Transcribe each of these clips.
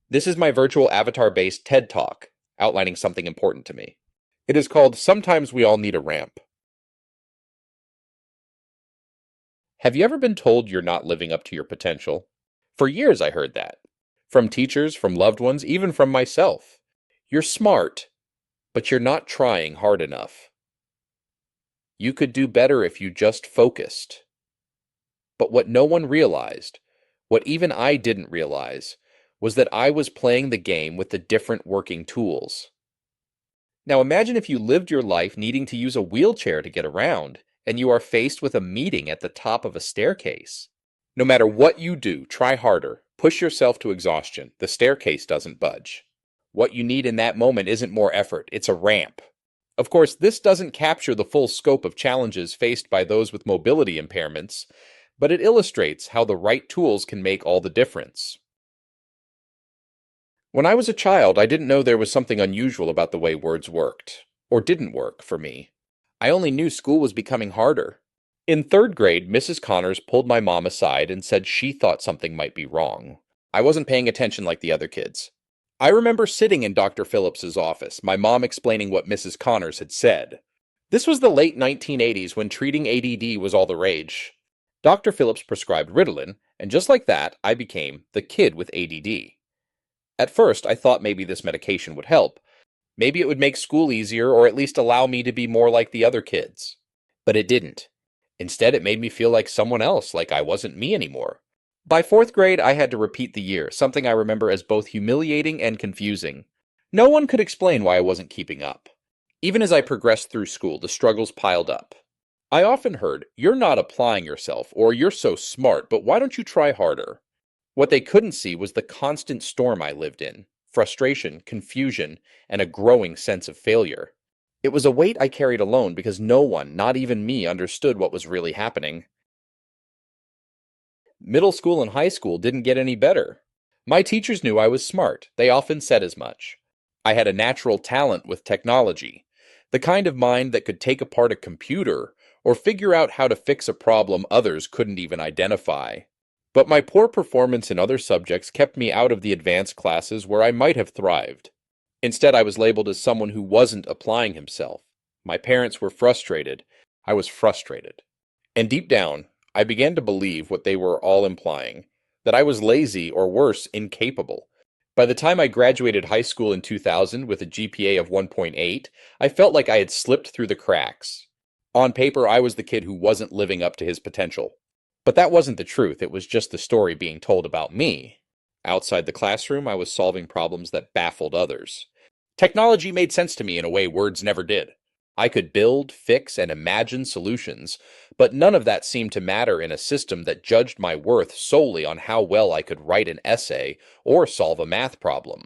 This is my virtual avatar-based TED Talk, outlining something important to me. It is called Sometimes We All Need a Ramp. Have you ever been told you're not living up to your potential? For years I heard that. From teachers, from loved ones, even from myself. You're smart, but you're not trying hard enough. You could do better if you just focused. But what no one realized, what even I didn't realize, was that I was playing the game with the different working tools. Now imagine if you lived your life needing to use a wheelchair to get around, and you are faced with a meeting at the top of a staircase. No matter what you do, try harder, push yourself to exhaustion, the staircase doesn't budge. What you need in that moment isn't more effort, it's a ramp. Of course, this doesn't capture the full scope of challenges faced by those with mobility impairments, but it illustrates how the right tools can make all the difference. When I was a child, I didn't know there was something unusual about the way words worked, or didn't work for me. I only knew school was becoming harder. In third grade, Mrs. Connors pulled my mom aside and said she thought something might be wrong. I wasn't paying attention like the other kids. I remember sitting in Dr. Phillips's office, my mom explaining what Mrs. Connors had said. This was the late 1980s when treating ADD was all the rage. Dr. Phillips prescribed Ritalin, and just like that, I became the kid with ADD. At first, I thought maybe this medication would help. Maybe it would make school easier or at least allow me to be more like the other kids. But it didn't. Instead, it made me feel like someone else, like I wasn't me anymore. By fourth grade, I had to repeat the year, something I remember as both humiliating and confusing. No one could explain why I wasn't keeping up. Even as I progressed through school, the struggles piled up. I often heard, "You're not applying yourself," or "You're so smart, but why don't you try harder?" What they couldn't see was the constant storm I lived in: frustration, confusion, and a growing sense of failure. It was a weight I carried alone because no one, not even me, understood what was really happening. Middle school and high school didn't get any better. My teachers knew I was smart. They often said as much. I had a natural talent with technology, the kind of mind that could take apart a computer or figure out how to fix a problem others couldn't even identify. But my poor performance in other subjects kept me out of the advanced classes where I might have thrived. Instead, I was labeled as someone who wasn't applying himself. My parents were frustrated. I was frustrated. And deep down, I began to believe what they were all implying, that I was lazy or worse, incapable. By the time I graduated high school in 2000 with a GPA of 1.8, I felt like I had slipped through the cracks. On paper, I was the kid who wasn't living up to his potential. But that wasn't the truth, it was just the story being told about me. Outside the classroom, I was solving problems that baffled others. Technology made sense to me in a way words never did. I could build, fix, and imagine solutions, but none of that seemed to matter in a system that judged my worth solely on how well I could write an essay or solve a math problem.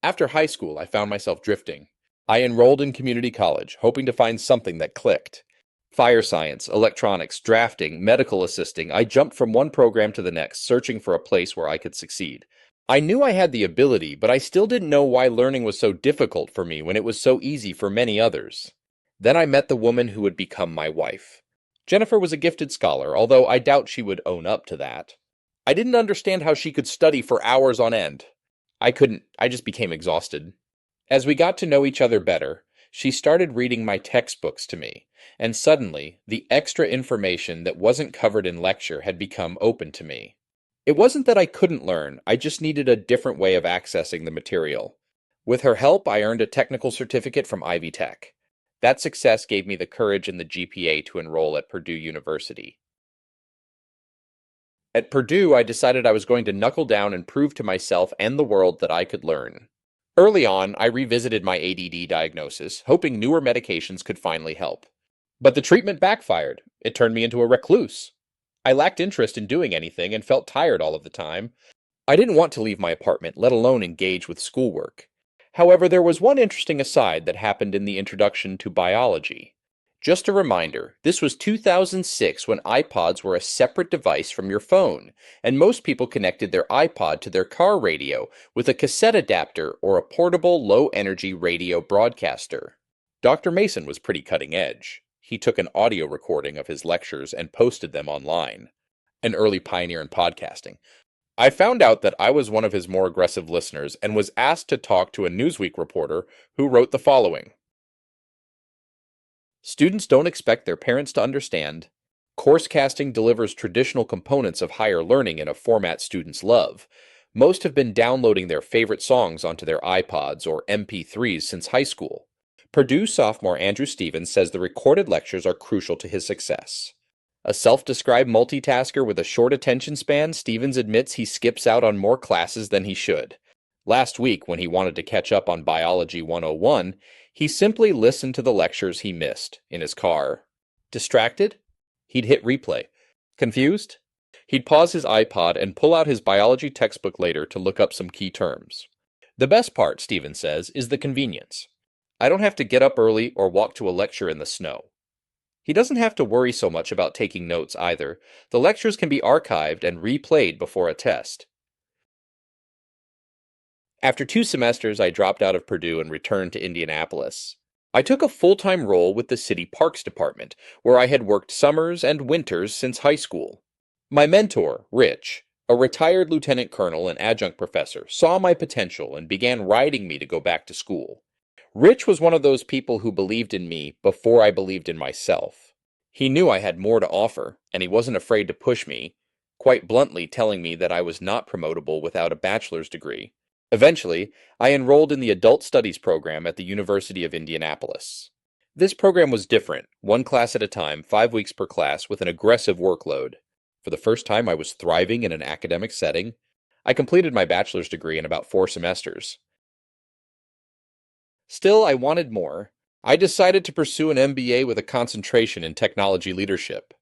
After high school, I found myself drifting. I enrolled in community college, hoping to find something that clicked. Fire science, electronics, drafting, medical assisting, I jumped from one program to the next, searching for a place where I could succeed. I knew I had the ability, but I still didn't know why learning was so difficult for me when it was so easy for many others. Then I met the woman who would become my wife. Jennifer was a gifted scholar, although I doubt she would own up to that. I didn't understand how she could study for hours on end. I just became exhausted. As we got to know each other better, she started reading my textbooks to me, and suddenly, the extra information that wasn't covered in lecture had become open to me. It wasn't that I couldn't learn, I just needed a different way of accessing the material. With her help, I earned a technical certificate from Ivy Tech. That success gave me the courage and the GPA to enroll at Purdue University. At Purdue, I decided I was going to knuckle down and prove to myself and the world that I could learn. Early on, I revisited my ADD diagnosis, hoping newer medications could finally help. But the treatment backfired. It turned me into a recluse. I lacked interest in doing anything and felt tired all of the time. I didn't want to leave my apartment, let alone engage with schoolwork. However, there was one interesting aside that happened in the introduction to biology. Just a reminder, this was 2006 when iPods were a separate device from your phone, and most people connected their iPod to their car radio with a cassette adapter or a portable low-energy radio broadcaster. Dr. Mason was pretty cutting edge. He took an audio recording of his lectures and posted them online. An early pioneer in podcasting. I found out that I was one of his more aggressive listeners and was asked to talk to a Newsweek reporter who wrote the following: Students don't expect their parents to understand. Course casting delivers traditional components of higher learning in a format students love. Most have been downloading their favorite songs onto their iPods or MP3s since high school. Purdue sophomore Andrew Stevens says the recorded lectures are crucial to his success. A self-described multitasker with a short attention span, Stevens admits he skips out on more classes than he should. Last week, when he wanted to catch up on Biology 101, he simply listened to the lectures he missed in his car. Distracted? He'd hit replay. Confused? He'd pause his iPod and pull out his biology textbook later to look up some key terms. The best part, Stevens says, is the convenience. I don't have to get up early or walk to a lecture in the snow. He doesn't have to worry so much about taking notes either. The lectures can be archived and replayed before a test. After 2 semesters, I dropped out of Purdue and returned to Indianapolis. I took a full-time role with the city parks department, where I had worked summers and winters since high school. My mentor, Rich, a retired lieutenant colonel and adjunct professor, saw my potential and began riding me to go back to school. Rich was one of those people who believed in me before I believed in myself. He knew I had more to offer, and he wasn't afraid to push me, quite bluntly telling me that I was not promotable without a bachelor's degree. Eventually, I enrolled in the Adult Studies program at the University of Indianapolis. This program was different, 1 class at a time, 5 weeks per class, with an aggressive workload. For the first time, I was thriving in an academic setting. I completed my bachelor's degree in about 4 semesters. Still, I wanted more. I decided to pursue an MBA with a concentration in technology leadership.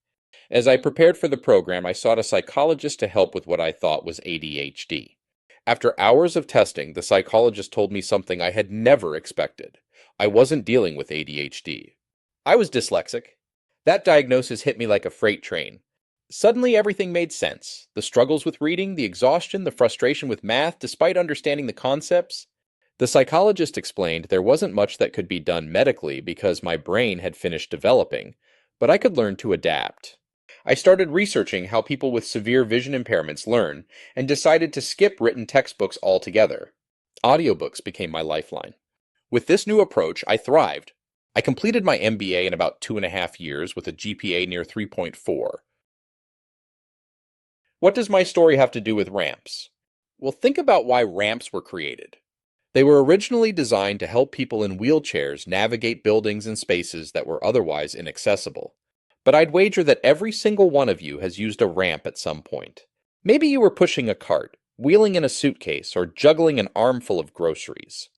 As I prepared for the program, I sought a psychologist to help with what I thought was ADHD. After hours of testing, the psychologist told me something I had never expected. I wasn't dealing with ADHD. I was dyslexic. That diagnosis hit me like a freight train. Suddenly, everything made sense. The struggles with reading, the exhaustion, the frustration with math, despite understanding the concepts. The psychologist explained there wasn't much that could be done medically because my brain had finished developing, but I could learn to adapt. I started researching how people with severe vision impairments learn and decided to skip written textbooks altogether. Audiobooks became my lifeline. With this new approach, I thrived. I completed my MBA in about 2.5 years with a GPA near 3.4. What does my story have to do with ramps? Well, think about why ramps were created. They were originally designed to help people in wheelchairs navigate buildings and spaces that were otherwise inaccessible. But I'd wager that every single one of you has used a ramp at some point. Maybe you were pushing a cart, wheeling in a suitcase, or juggling an armful of groceries.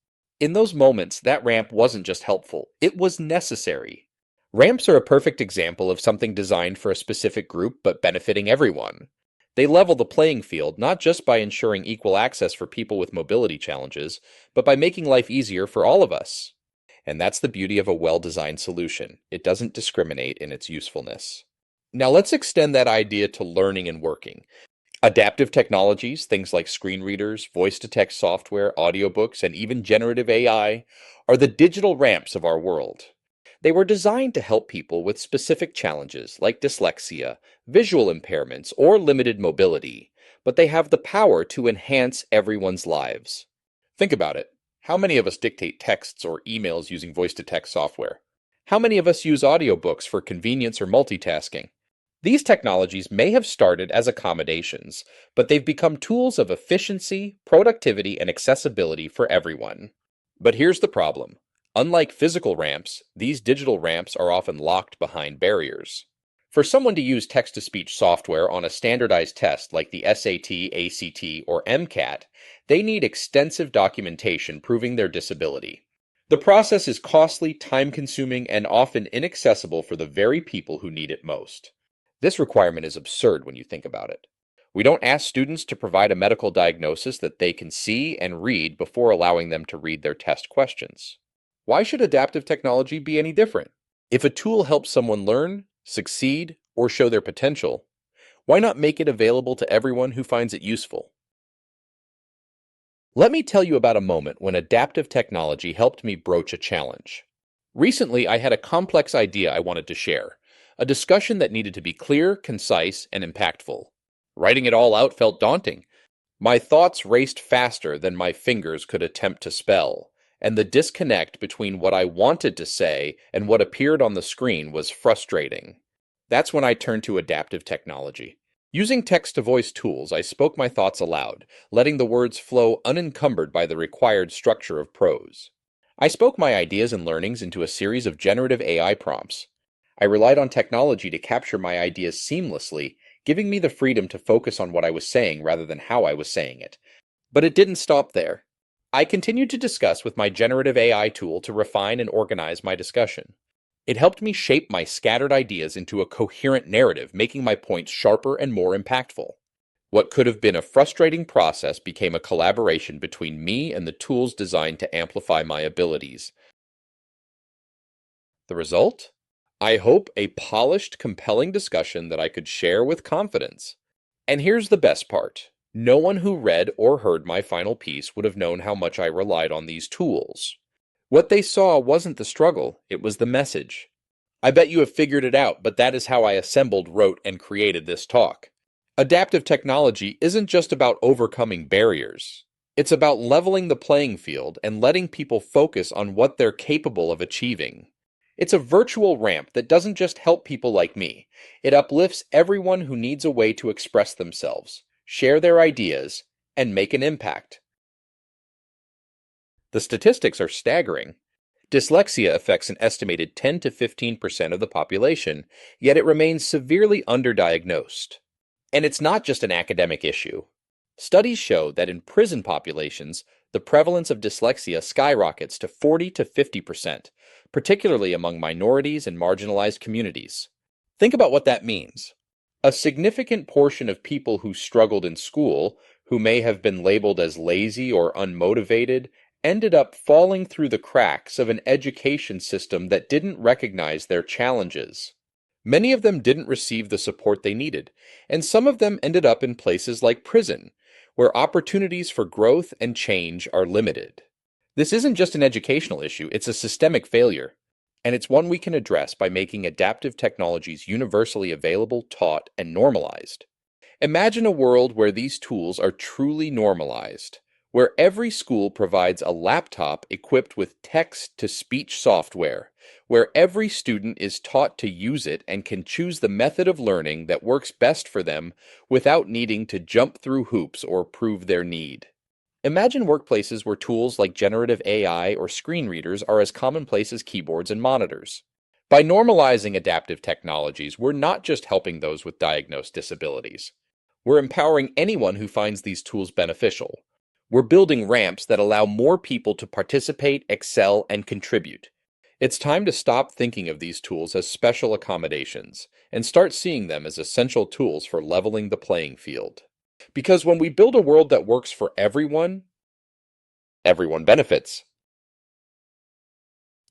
In those moments, that ramp wasn't just helpful, it was necessary. Ramps are a perfect example of something designed for a specific group but benefiting everyone. They level the playing field not just by ensuring equal access for people with mobility challenges, but by making life easier for all of us. And that's the beauty of a well-designed solution. It doesn't discriminate in its usefulness. Now let's extend that idea to learning and working. Adaptive technologies, things like screen readers, voice-to-text software, audiobooks, and even generative AI, are the digital ramps of our world. They were designed to help people with specific challenges like dyslexia, visual impairments, or limited mobility, but they have the power to enhance everyone's lives. Think about it. How many of us dictate texts or emails using voice-to-text software? How many of us use audiobooks for convenience or multitasking? These technologies may have started as accommodations, but they've become tools of efficiency, productivity, and accessibility for everyone. But here's the problem. Unlike physical ramps, these digital ramps are often locked behind barriers. For someone to use text-to-speech software on a standardized test like the SAT, ACT, or MCAT, they need extensive documentation proving their disability. The process is costly, time-consuming, and often inaccessible for the very people who need it most. This requirement is absurd when you think about it. We don't ask students to provide a medical diagnosis that they can see and read before allowing them to read their test questions. Why should adaptive technology be any different? If a tool helps someone learn, succeed, or show their potential, why not make it available to everyone who finds it useful? Let me tell you about a moment when adaptive technology helped me broach a challenge. Recently, I had a complex idea I wanted to share, a discussion that needed to be clear, concise, and impactful. Writing it all out felt daunting, My thoughts raced faster than my fingers could attempt to spell, and the disconnect between what I wanted to say and what appeared on the screen was frustrating. That's when I turned to adaptive technology. Using text to voice tools, I spoke my thoughts aloud, letting the words flow unencumbered by the required structure of prose. I spoke my ideas and learnings into a series of generative AI prompts. I relied on technology to capture my ideas seamlessly, giving me the freedom to focus on what I was saying rather than how I was saying it. But it didn't stop there. I continued to discuss with my generative AI tool to refine and organize my discussion. It helped me shape my scattered ideas into a coherent narrative, making my points sharper and more impactful. What could have been a frustrating process became a collaboration between me and the tools designed to amplify my abilities. The result? I hope a polished, compelling discussion that I could share with confidence. And here's the best part. No one who read or heard my final piece would have known how much I relied on these tools. What they saw wasn't the struggle, it was the message. I bet you have figured it out, but that is how I assembled, wrote, and created this talk. Adaptive technology isn't just about overcoming barriers. It's about leveling the playing field and letting people focus on what they're capable of achieving. It's a virtual ramp that doesn't just help people like me. It uplifts everyone who needs a way to express themselves, share their ideas, and make an impact. The statistics are staggering. Dyslexia affects an estimated 10 to 15% of the population, yet it remains severely underdiagnosed. And it's not just an academic issue. Studies show that in prison populations, the prevalence of dyslexia skyrockets to 40 to 50%, particularly among minorities and marginalized communities. Think about what that means. A significant portion of people who struggled in school, who may have been labeled as lazy or unmotivated, ended up falling through the cracks of an education system that didn't recognize their challenges. Many of them didn't receive the support they needed, and some of them ended up in places like prison, where opportunities for growth and change are limited. This isn't just an educational issue, it's a systemic failure, and it's one we can address by making adaptive technologies universally available, taught, and normalized. Imagine a world where these tools are truly normalized, where every school provides a laptop equipped with text-to-speech software, where every student is taught to use it and can choose the method of learning that works best for them without needing to jump through hoops or prove their need. Imagine workplaces where tools like generative AI or screen readers are as commonplace as keyboards and monitors. By normalizing adaptive technologies, we're not just helping those with diagnosed disabilities. We're empowering anyone who finds these tools beneficial. We're building ramps that allow more people to participate, excel, and contribute. It's time to stop thinking of these tools as special accommodations and start seeing them as essential tools for leveling the playing field. Because when we build a world that works for everyone, everyone benefits.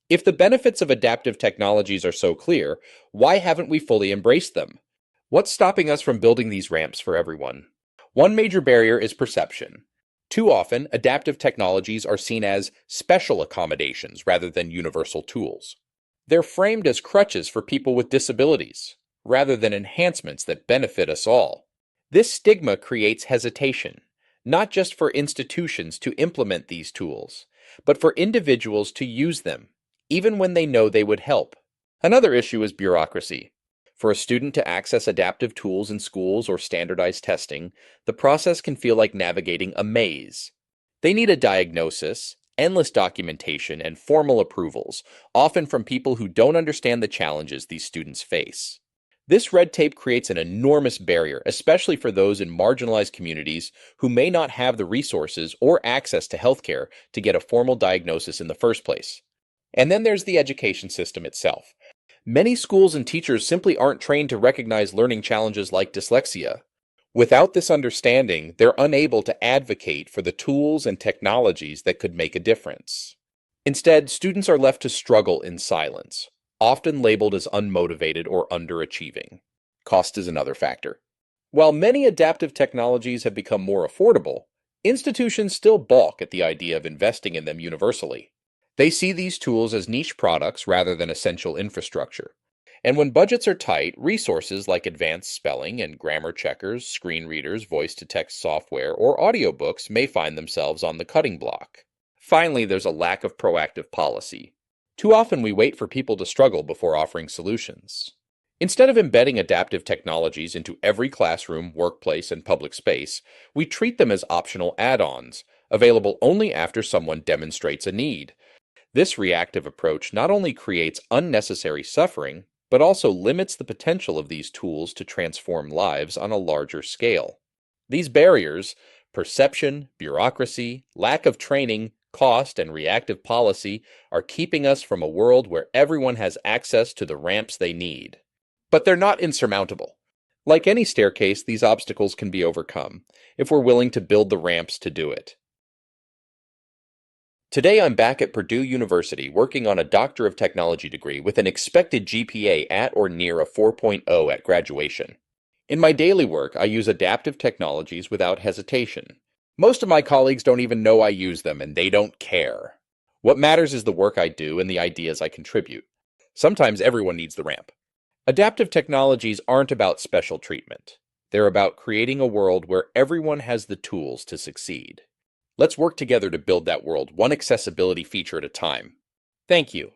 If the benefits of adaptive technologies are so clear, why haven't we fully embraced them? What's stopping us from building these ramps for everyone? One major barrier is perception. Too often, adaptive technologies are seen as special accommodations rather than universal tools. They're framed as crutches for people with disabilities, rather than enhancements that benefit us all. This stigma creates hesitation, not just for institutions to implement these tools, but for individuals to use them, even when they know they would help. Another issue is bureaucracy. For a student to access adaptive tools in schools or standardized testing, the process can feel like navigating a maze. They need a diagnosis, endless documentation, and formal approvals, often from people who don't understand the challenges these students face. This red tape creates an enormous barrier, especially for those in marginalized communities who may not have the resources or access to healthcare to get a formal diagnosis in the first place. And then there's the education system itself. Many schools and teachers simply aren't trained to recognize learning challenges like dyslexia. Without this understanding, they're unable to advocate for the tools and technologies that could make a difference. Instead, students are left to struggle in silence, often labeled as unmotivated or underachieving. Cost is another factor. While many adaptive technologies have become more affordable, institutions still balk at the idea of investing in them universally. They see these tools as niche products rather than essential infrastructure. And when budgets are tight, resources like advanced spelling and grammar checkers, screen readers, voice to text software, or audiobooks may find themselves on the cutting block. Finally, there's a lack of proactive policy. Too often we wait for people to struggle before offering solutions. Instead of embedding adaptive technologies into every classroom, workplace, and public space, we treat them as optional add-ons, available only after someone demonstrates a need. This reactive approach not only creates unnecessary suffering, but also limits the potential of these tools to transform lives on a larger scale. These barriers, perception, bureaucracy, lack of training, cost, and reactive policy, are keeping us from a world where everyone has access to the ramps they need. But they're not insurmountable. Like any staircase, these obstacles can be overcome if we're willing to build the ramps to do it. Today I'm back at Purdue University working on a Doctor of Technology degree with an expected GPA at or near a 4.0 at graduation. In my daily work, I use adaptive technologies without hesitation. Most of my colleagues don't even know I use them, and they don't care. What matters is the work I do and the ideas I contribute. Sometimes everyone needs the ramp. Adaptive technologies aren't about special treatment. They're about creating a world where everyone has the tools to succeed. Let's work together to build that world, one accessibility feature at a time. Thank you.